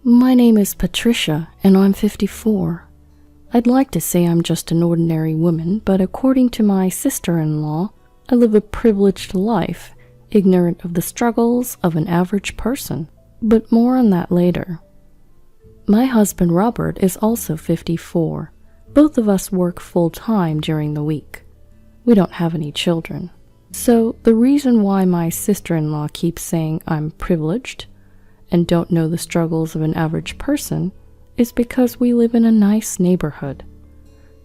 My name is Patricia, and I'm 54. I'd like to say I'm just an ordinary woman, but according to my sister-in-law, I live a privileged life, ignorant of the struggles of an average person. But more on that later. My husband Robert is also 54. Both of us work full-time during the week. We don't have any children. So the reason why my sister-in-law keeps saying I'm privileged and don't know the struggles of an average person is because we live in a nice neighborhood.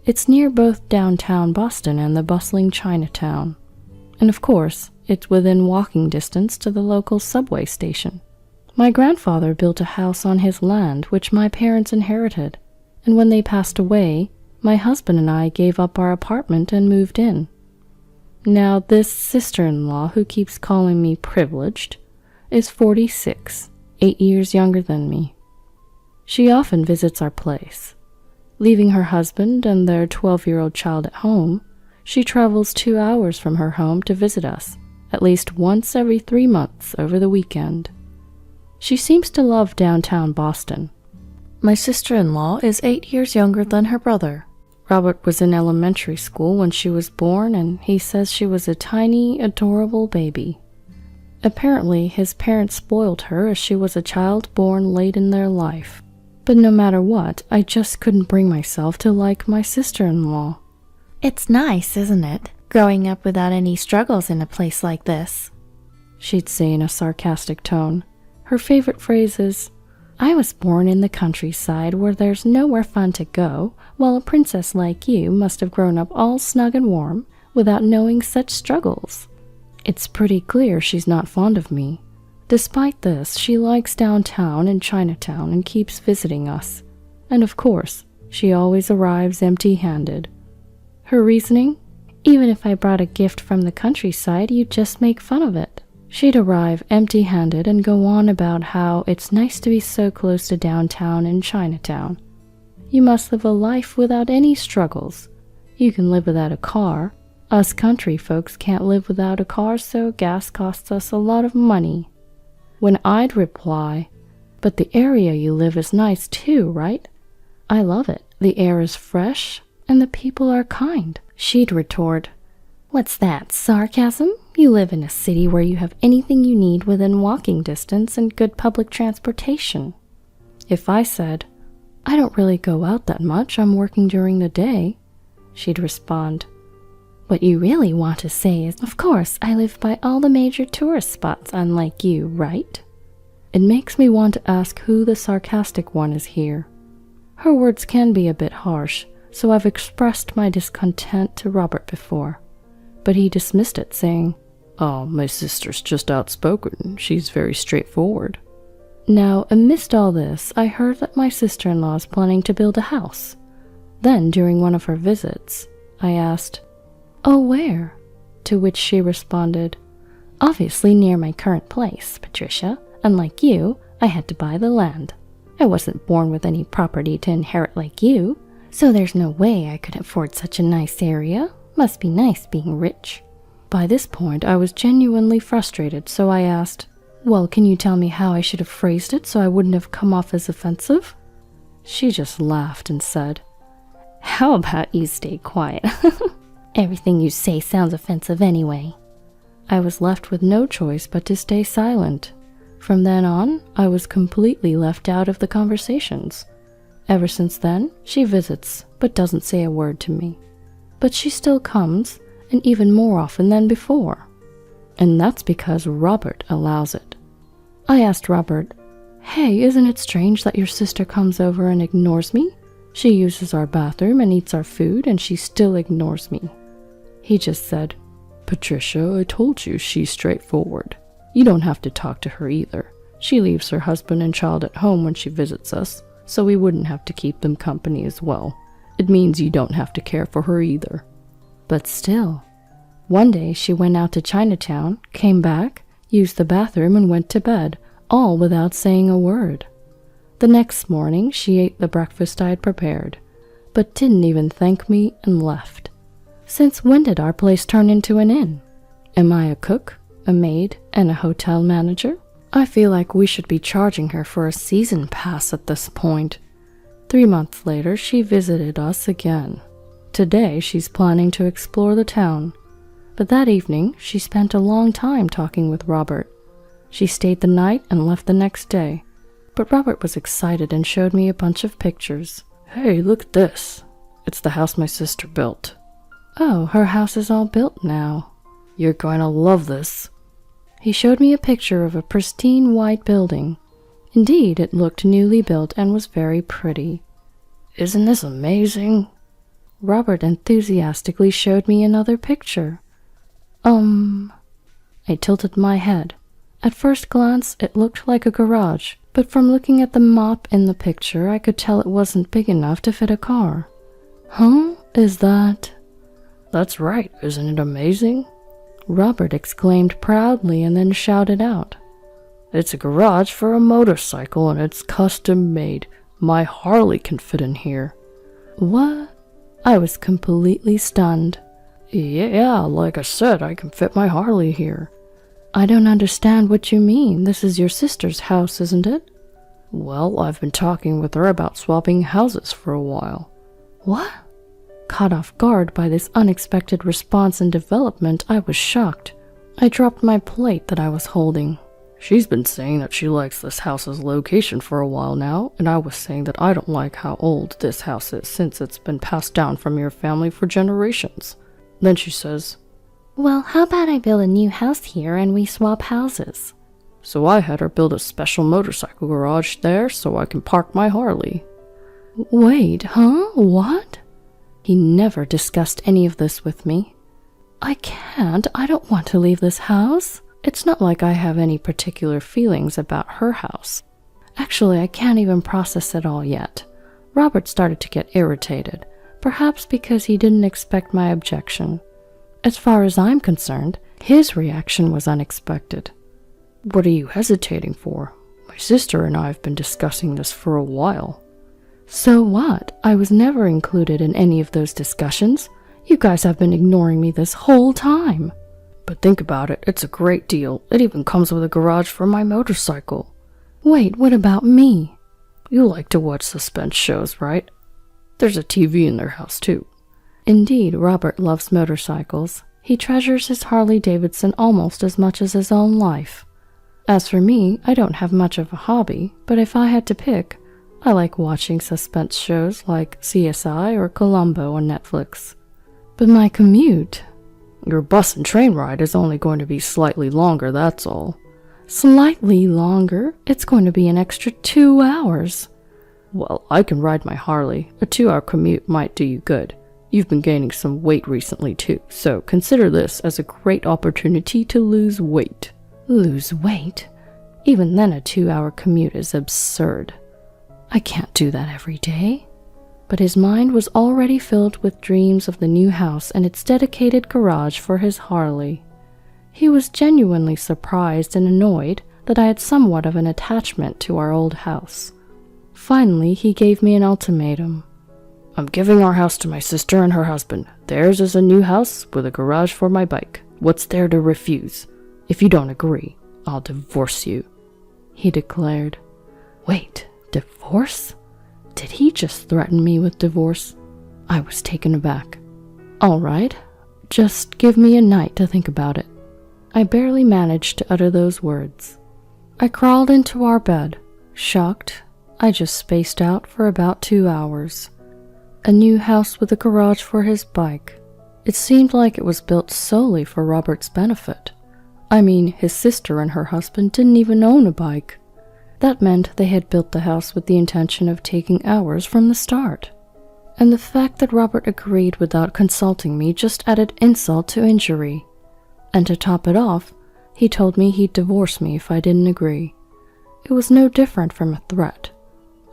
It's near both downtown Boston and the bustling Chinatown. And of course, it's within walking distance to the local subway station. My grandfather built a house on his land which my parents inherited, and when they passed away, my husband and I gave up our apartment and moved in. Now this sister-in-law who keeps calling me privileged is 46, 8 years younger than me. She often visits our place. Leaving her husband and their 12-year-old child at home, she travels 2 hours from her home to visit us, at least once every 3 months over the weekend. She seems to love downtown Boston. My sister-in-law is 8 years younger than her brother. Robert was in elementary school when she was born, and he says she was a tiny, adorable baby. Apparently, his parents spoiled her as she was a child born late in their life. But no matter what, I just couldn't bring myself to like my sister-in-law. It's nice, isn't it, growing up without any struggles in a place like this? She'd say in a sarcastic tone. Her favorite phrase is, I was born in the countryside where there's nowhere fun to go, while a princess like you must have grown up all snug and warm without knowing such struggles. It's pretty clear she's not fond of me. Despite this, she likes downtown and Chinatown and keeps visiting us. And of course, she always arrives empty-handed. Her reasoning? Even if I brought a gift from the countryside, you'd just make fun of it. She'd arrive empty-handed and go on about how it's nice to be so close to downtown and Chinatown. You must live a life without any struggles. You can live without a car. Us country folks can't live without a car, so gas costs us a lot of money. When I'd reply, but the area you live is nice too, right? I love it. The air is fresh and the people are kind. She'd retort, What's that, sarcasm? You live in a city where you have anything you need within walking distance and good public transportation. If I said, I don't really go out that much, I'm working during the day, she'd respond, What you really want to say is, of course, I live by all the major tourist spots unlike you, right? It makes me want to ask who the sarcastic one is here. Her words can be a bit harsh, so I've expressed my discontent to Robert before. But he dismissed it, saying, Oh, my sister's just outspoken. She's very straightforward. Now, amidst all this, I heard that my sister-in-law is planning to build a house. Then, during one of her visits, I asked, Oh, where? To which she responded, Obviously near my current place, Patricia. Unlike you, I had to buy the land. I wasn't born with any property to inherit like you, so there's no way I could afford such a nice area. Must be nice being rich. By this point, I was genuinely frustrated, so I asked, Well, can you tell me how I should have phrased it so I wouldn't have come off as offensive? She just laughed and said, How about you stay quiet? Everything you say sounds offensive anyway. I was left with no choice but to stay silent. From then on, I was completely left out of the conversations. Ever since then, she visits, but doesn't say a word to me. But she still comes, and even more often than before. And that's because Robert allows it. I asked Robert, Hey, isn't it strange that your sister comes over and ignores me? She uses our bathroom and eats our food, and she still ignores me. He just said, Patricia, I told you she's straightforward. You don't have to talk to her either. She leaves her husband and child at home when she visits us, so we wouldn't have to keep them company as well. It means you don't have to care for her either. But still, one day she went out to Chinatown, came back, used the bathroom, and went to bed, all without saying a word. The next morning she ate the breakfast I had prepared, but didn't even thank me and left. Since when did our place turn into an inn? Am I a cook, a maid, and a hotel manager? I feel like we should be charging her for a season pass at this point. 3 months later, she visited us again. Today, she's planning to explore the town. But that evening, she spent a long time talking with Robert. She stayed the night and left the next day. But Robert was excited and showed me a bunch of pictures. Hey, look at this. It's the house my sister built. Oh, her house is all built now. You're going to love this. He showed me a picture of a pristine white building. Indeed, it looked newly built and was very pretty. Isn't this amazing? Robert enthusiastically showed me another picture. I tilted my head. At first glance, it looked like a garage, but from looking at the mop in the picture, I could tell it wasn't big enough to fit a car. Huh? Is that... That's right, isn't it amazing? Robert exclaimed proudly and then shouted out. It's a garage for a motorcycle and it's custom made. My Harley can fit in here. What? I was completely stunned. Yeah, like I said, I can fit my Harley here. I don't understand what you mean. This is your sister's house, isn't it? Well, I've been talking with her about swapping houses for a while. What? Caught off guard by this unexpected response and development, I was shocked. I dropped my plate that I was holding. She's been saying that she likes this house's location for a while now, and I was saying that I don't like how old this house is since it's been passed down from your family for generations. Then she says, Well, how about I build a new house here and we swap houses? So I had her build a special motorcycle garage there so I can park my Harley. Wait, huh? What? He never discussed any of this with me. I don't want to leave this house. It's not like I have any particular feelings about her house. Actually, I can't even process it all yet. Robert started to get irritated, perhaps because he didn't expect my objection. As far as I'm concerned, his reaction was unexpected. What are you hesitating for? My sister and I have been discussing this for a while. So what? I was never included in any of those discussions. You guys have been ignoring me this whole time. But think about it, it's a great deal. It even comes with a garage for my motorcycle. Wait, what about me? You like to watch suspense shows, right? There's a TV in their house, too. Indeed, Robert loves motorcycles. He treasures his Harley-Davidson almost as much as his own life. As for me, I don't have much of a hobby, but if I had to pick, I like watching suspense shows like CSI or Columbo on Netflix. But my commute... Your bus and train ride is only going to be slightly longer, that's all. Slightly longer? It's going to be an extra 2 hours. Well, I can ride my Harley. A 2-hour commute might do you good. You've been gaining some weight recently too, so consider this as a great opportunity to lose weight. Lose weight? Even then a 2-hour commute is absurd. I can't do that every day. But his mind was already filled with dreams of the new house and its dedicated garage for his Harley. He was genuinely surprised and annoyed that I had somewhat of an attachment to our old house. Finally, he gave me an ultimatum. I'm giving our house to my sister and her husband. Theirs is a new house with a garage for my bike. What's there to refuse? If you don't agree, I'll divorce you, he declared. Wait, divorce? Did he just threaten me with divorce? I was taken aback. All right, just give me a night to think about it. I barely managed to utter those words. I crawled into our bed. Shocked, I just spaced out for about 2 hours. A new house with a garage for his bike. It seemed like it was built solely for Robert's benefit. I mean, his sister and her husband didn't even own a bike. That meant they had built the house with the intention of taking ours from the start. And the fact that Robert agreed without consulting me just added insult to injury. And to top it off, he told me he'd divorce me if I didn't agree. It was no different from a threat.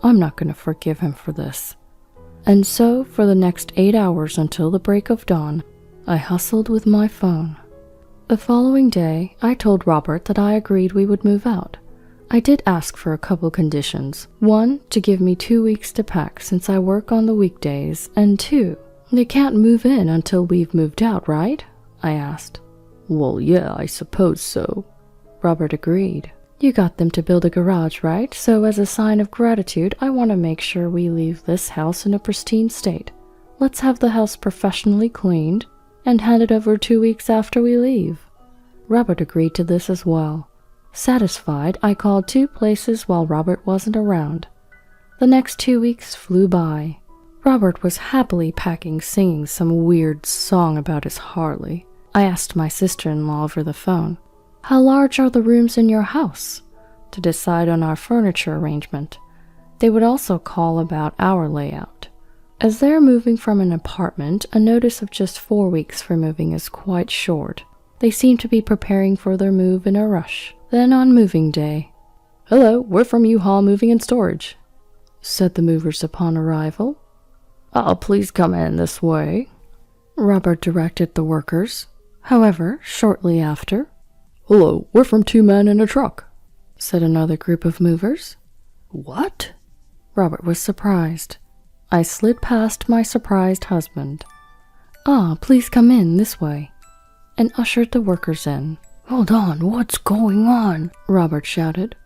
I'm not going to forgive him for this. And so, for the next 8 hours until the break of dawn, I hustled with my phone. The following day, I told Robert that I agreed we would move out. I did ask for a couple conditions. 1, to give me 2 weeks to pack since I work on the weekdays, and 2, they can't move in until we've moved out, right? I asked. Well, yeah, I suppose so. Robert agreed. You got them to build a garage, right? So as a sign of gratitude, I want to make sure we leave this house in a pristine state. Let's have the house professionally cleaned and handed over 2 weeks after we leave." Robert agreed to this as well. Satisfied, I called 2 places while Robert wasn't around. The next 2 weeks flew by. Robert was happily packing, singing some weird song about his Harley. I asked my sister-in-law over the phone, "How large are the rooms in your house?" to decide on our furniture arrangement. They would also call about our layout. As they're moving from an apartment, a notice of just 4 weeks for moving is quite short. They seem to be preparing for their move in a rush. Then on moving day, "Hello, we're from U-Haul Moving and Storage," said the movers upon arrival. Please come in this way," Robert directed the workers. However, shortly after, "Hello, we're from 2 Men in a Truck," said another group of movers. "What?" Robert was surprised. I slid past my surprised husband. Please come in this way," and ushered the workers in. "Hold on, what's going on?" Robert shouted.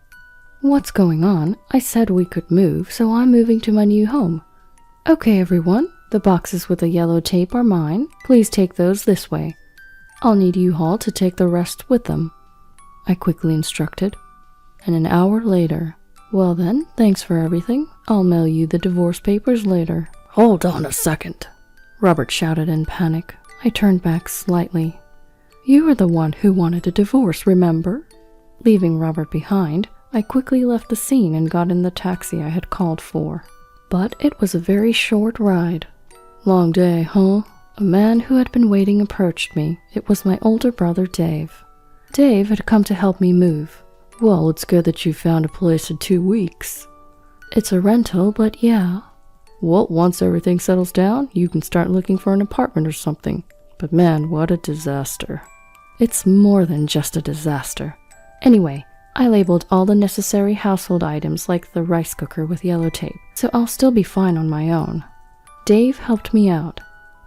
"What's going on? I said we could move, so I'm moving to my new home." "Okay, everyone, the boxes with the yellow tape are mine. Please take those this way. I'll need U-Haul to take the rest with them," I quickly instructed. And an hour later, "Well then, thanks for everything. I'll mail you the divorce papers later." "Hold on a second," Robert shouted in panic. I turned back slightly. "You were the one who wanted a divorce, remember?" Leaving Robert behind, I quickly left the scene and got in the taxi I had called for. But it was a very short ride. "Long day, huh?" A man who had been waiting approached me. It was my older brother, Dave. Dave had come to help me move. "Well, it's good that you found a place in 2 weeks. "It's a rental, but yeah." "Well, once everything settles down, you can start looking for an apartment or something. But man, what a disaster." "It's more than just a disaster. Anyway, I labeled all the necessary household items like the rice cooker with yellow tape, so I'll still be fine on my own. Dave helped me out.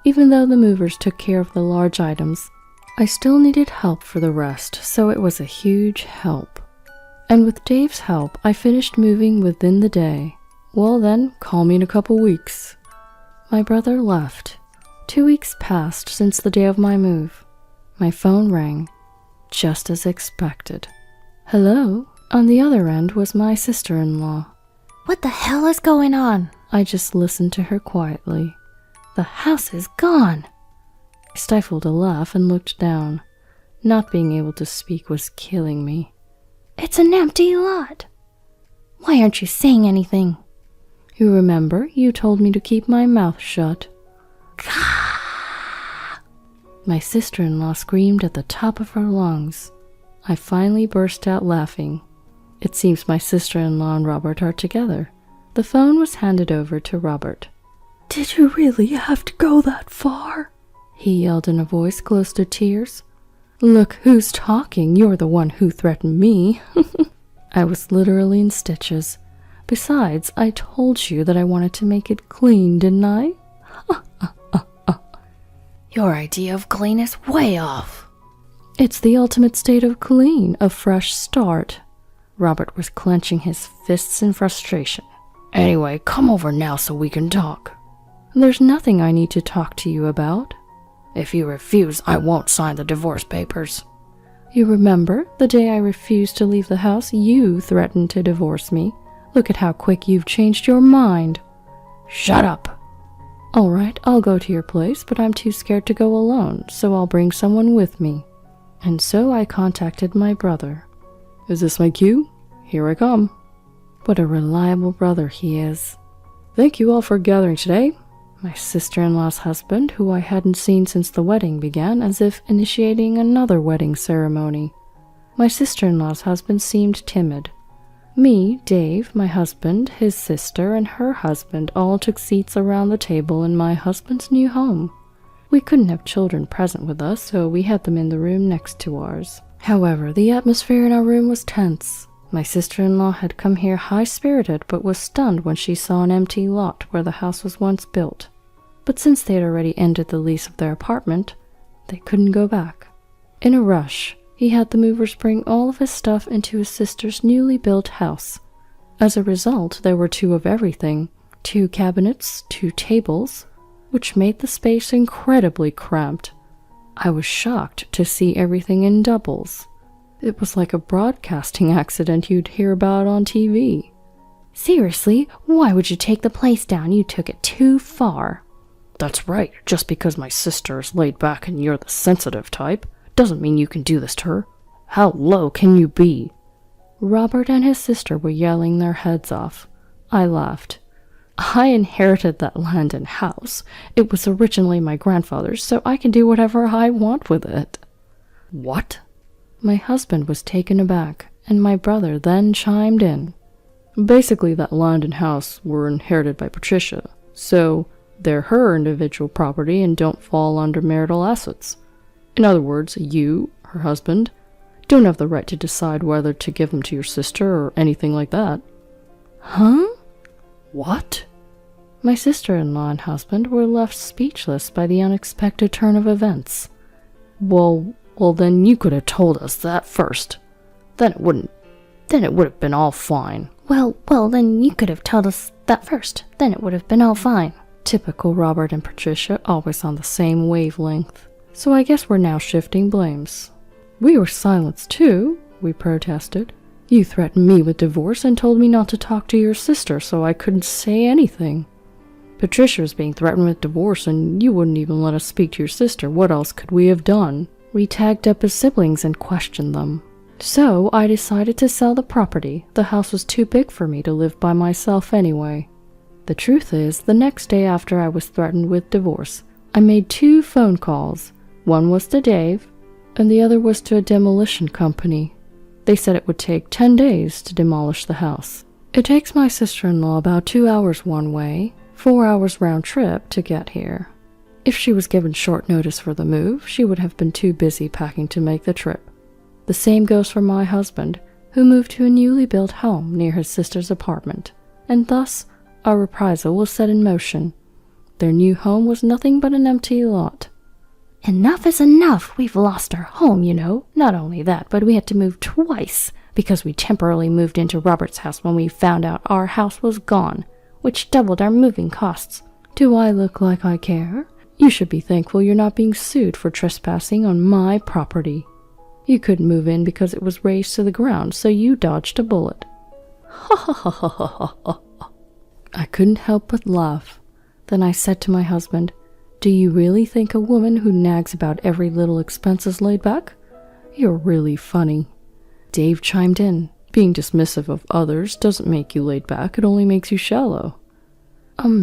Even though the movers took care of the large items, I still needed help for the rest, so it was a huge help. And with Dave's help, I finished moving within the day. "Well then, call me in a couple weeks." My brother left. 2 weeks passed since the day of my move. My phone rang, just as expected. "Hello?" On the other end was my sister-in-law. What the hell is going on? I just listened to her quietly. "The house is gone." I stifled a laugh and looked down. Not being able to speak was killing me. "It's an empty lot. Why aren't you saying anything?" "You remember, you told me to keep my mouth shut." My sister-in-law screamed at the top of her lungs. I finally burst out laughing. It seems my sister-in-law and Robert are together. The phone was handed over to Robert. "Did you really have to go that far?" he yelled in a voice close to tears. "Look who's talking, you're the one who threatened me." I was literally in stitches. Besides, I told you that I wanted to make it clean, didn't I? Your idea of clean is way off. It's the ultimate state of clean, a fresh start. Robert was clenching his fists in frustration. "Anyway, come over now so we can talk." "There's nothing I need to talk to you about." "If you refuse, I won't sign the divorce papers." "You remember, the day I refused to leave the house, you threatened to divorce me. Look at how quick you've changed your mind." "Shut up." "All right, I'll go to your place, but I'm too scared to go alone, so I'll bring someone with me." And so I contacted my brother. "Is this my cue? Here I come." What a reliable brother he is. "Thank you all for gathering today." My sister-in-law's husband, who I hadn't seen since the wedding, began as if initiating another wedding ceremony. My sister-in-law's husband seemed timid. Me, Dave, my husband, his sister, and her husband all took seats around the table in my husband's new home. We couldn't have children present with us, so we had them in the room next to ours. However, the atmosphere in our room was tense. My sister-in-law had come here high-spirited, but was stunned when she saw an empty lot where the house was once built. But since they had already ended the lease of their apartment, they couldn't go back. In a rush, He had the movers bring all of his stuff into his sister's newly built house. As a result, there were 2 of everything, 2 cabinets, 2 tables, which made the space incredibly cramped. I was shocked to see everything in doubles. It was like a broadcasting accident you'd hear about on TV. Seriously, why would you take the place down? You took it too far. That's right, just because my sister is laid back and you're the sensitive type, doesn't mean you can do this to her. How low can you be? Robert and his sister were yelling their heads off. I laughed. I inherited that land and house. It was originally my grandfather's, so I can do whatever I want with it. What? My husband was taken aback, and my brother then chimed in. Basically, that land and house were inherited by Patricia, so they're her individual property and don't fall under marital assets. In other words, you, her husband, don't have the right to decide whether to give them to your sister or anything like that. Huh? What? My sister-in-law and husband were left speechless by the unexpected turn of events. Well, then you could have told us that first. Then it would have been all fine. Well, then you could have told us that first. Then it would have been all fine. Typical Robert and Patricia, always on the same wavelength. So I guess we're now shifting blames. We were silenced too, we protested. You threatened me with divorce and told me not to talk to your sister, so I couldn't say anything. Patricia was being threatened with divorce and you wouldn't even let us speak to your sister. What else could we have done? We tagged up his siblings and questioned them. So I decided to sell the property. The house was too big for me to live by myself anyway. The truth is, the next day after I was threatened with divorce, I made 2 phone calls. One was to Dave, and the other was to a demolition company. They said it would take 10 days to demolish the house. It takes my sister-in-law about 2 hours one way, 4 hours round trip to get here. If she was given short notice for the move, she would have been too busy packing to make the trip. The same goes for my husband, who moved to a newly built home near his sister's apartment, and thus our reprisal was set in motion. Their new home was nothing but an empty lot. Enough is enough. We've lost our home, you know. Not only that, but we had to move twice, because we temporarily moved into Robert's house when we found out our house was gone, which doubled our moving costs. Do I look like I care? You should be thankful you're not being sued for trespassing on my property. You couldn't move in because it was razed to the ground, so you dodged a bullet. Ha ha ha ha ha ha. I couldn't help but laugh. Then I said to my husband, "Do you really think a woman who nags about every little expense is laid back? You're really funny." Dave chimed in. Being dismissive of others doesn't make you laid back, it only makes you shallow.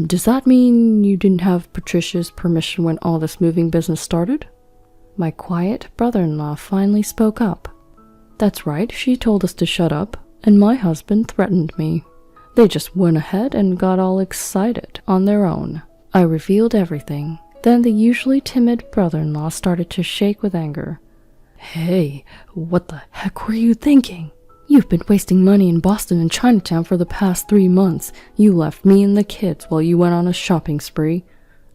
Does that mean you didn't have Patricia's permission when all this moving business started? My quiet brother-in-law finally spoke up. That's right, she told us to shut up, and my husband threatened me. They just went ahead and got all excited on their own. I revealed everything. Then the usually timid brother-in-law started to shake with anger. Hey, what the heck were you thinking? You've been wasting money in Boston and Chinatown for the past 3 months. You left me and the kids while you went on a shopping spree.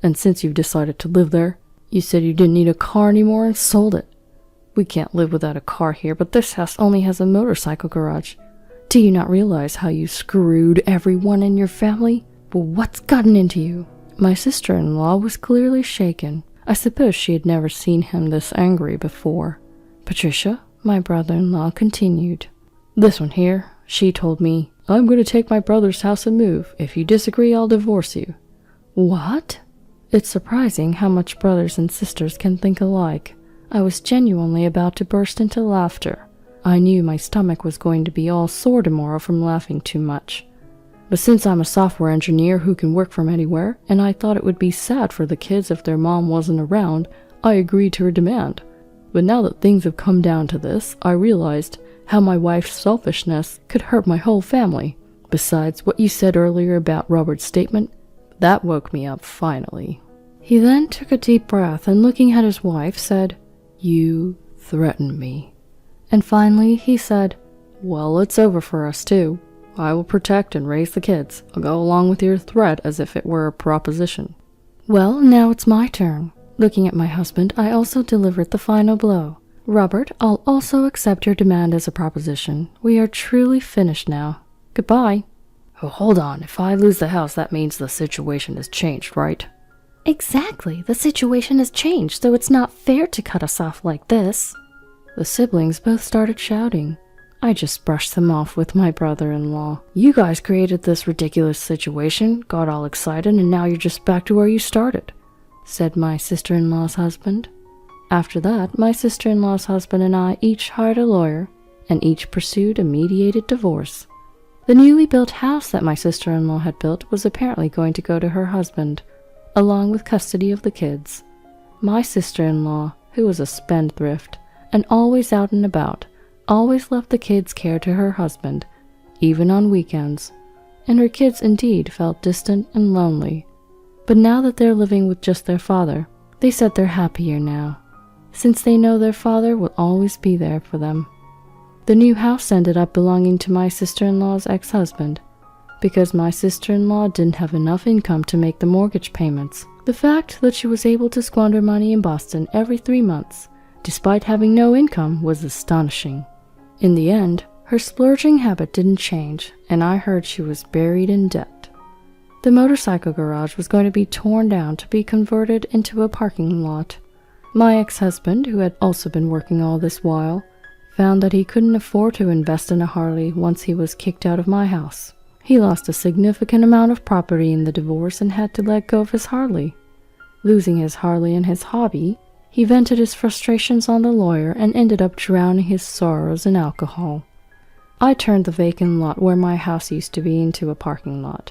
And since you've decided to live there, you said you didn't need a car anymore and sold it. We can't live without a car here, but this house only has a motorcycle garage. Do you not realize how you screwed everyone in your family? Well, what's gotten into you? My sister-in-law was clearly shaken. I suppose she had never seen him this angry before. Patricia, my brother-in-law, continued. This one here, she told me, I'm going to take my brother's house and move. If you disagree, I'll divorce you. What? It's surprising how much brothers and sisters can think alike. I was genuinely about to burst into laughter. I knew my stomach was going to be all sore tomorrow from laughing too much. But since I'm a software engineer who can work from anywhere, and I thought it would be sad for the kids if their mom wasn't around, I agreed to her demand. But now that things have come down to this, I realized how my wife's selfishness could hurt my whole family. Besides, what you said earlier about Robert's statement, that woke me up finally. He then took a deep breath and looking at his wife said, You threatened me. And finally he said, Well, it's over for us too. I will protect and raise the kids. I'll go along with your threat as if it were a proposition. Well, now it's my turn. Looking at my husband, I also delivered the final blow. Robert, I'll also accept your demand as a proposition. We are truly finished now. Goodbye. Oh, hold on. If I lose the house, that means the situation has changed, right? Exactly. The situation has changed, so it's not fair to cut us off like this. The siblings both started shouting. I just brushed them off with my brother-in-law. You guys created this ridiculous situation, got all excited, and now you're just back to where you started, said my sister-in-law's husband. After that, my sister-in-law's husband and I each hired a lawyer, and each pursued a mediated divorce. The newly built house that my sister-in-law had built was apparently going to go to her husband, along with custody of the kids. My sister-in-law, who was a spendthrift and always out and about, always left the kids' care to her husband, even on weekends, and her kids indeed felt distant and lonely. But now that they're living with just their father, they said they're happier now, since they know their father will always be there for them. The new house ended up belonging to my sister-in-law's ex-husband, because my sister-in-law didn't have enough income to make the mortgage payments. The fact that she was able to squander money in Boston every 3 months, despite having no income, was astonishing. In the end, her splurging habit didn't change, and I heard she was buried in debt. The motorcycle garage was going to be torn down to be converted into a parking lot. My ex-husband, who had also been working all this while, found that he couldn't afford to invest in a Harley once he was kicked out of my house. He lost a significant amount of property in the divorce and had to let go of his Harley. Losing his Harley and his hobby, he vented his frustrations on the lawyer and ended up drowning his sorrows in alcohol. I turned the vacant lot where my house used to be into a parking lot.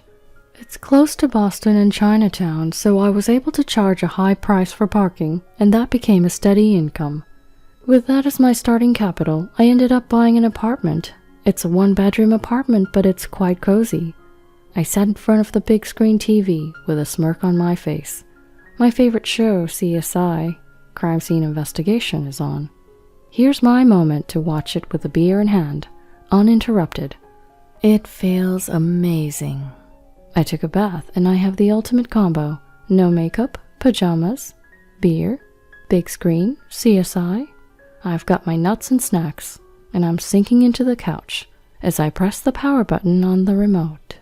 It's close to Boston and Chinatown, so I was able to charge a high price for parking, and that became a steady income. With that as my starting capital, I ended up buying an apartment. It's a 1-bedroom apartment, but it's quite cozy. I sat in front of the big screen TV with a smirk on my face. My favorite show, CSI, Crime Scene Investigation, is on. Here's my moment to watch it with a beer in hand, uninterrupted. It feels amazing. I took a bath and I have the ultimate combo. No makeup, pajamas, beer, big screen, CSI. I've got my nuts and snacks, and I'm sinking into the couch as I press the power button on the remote.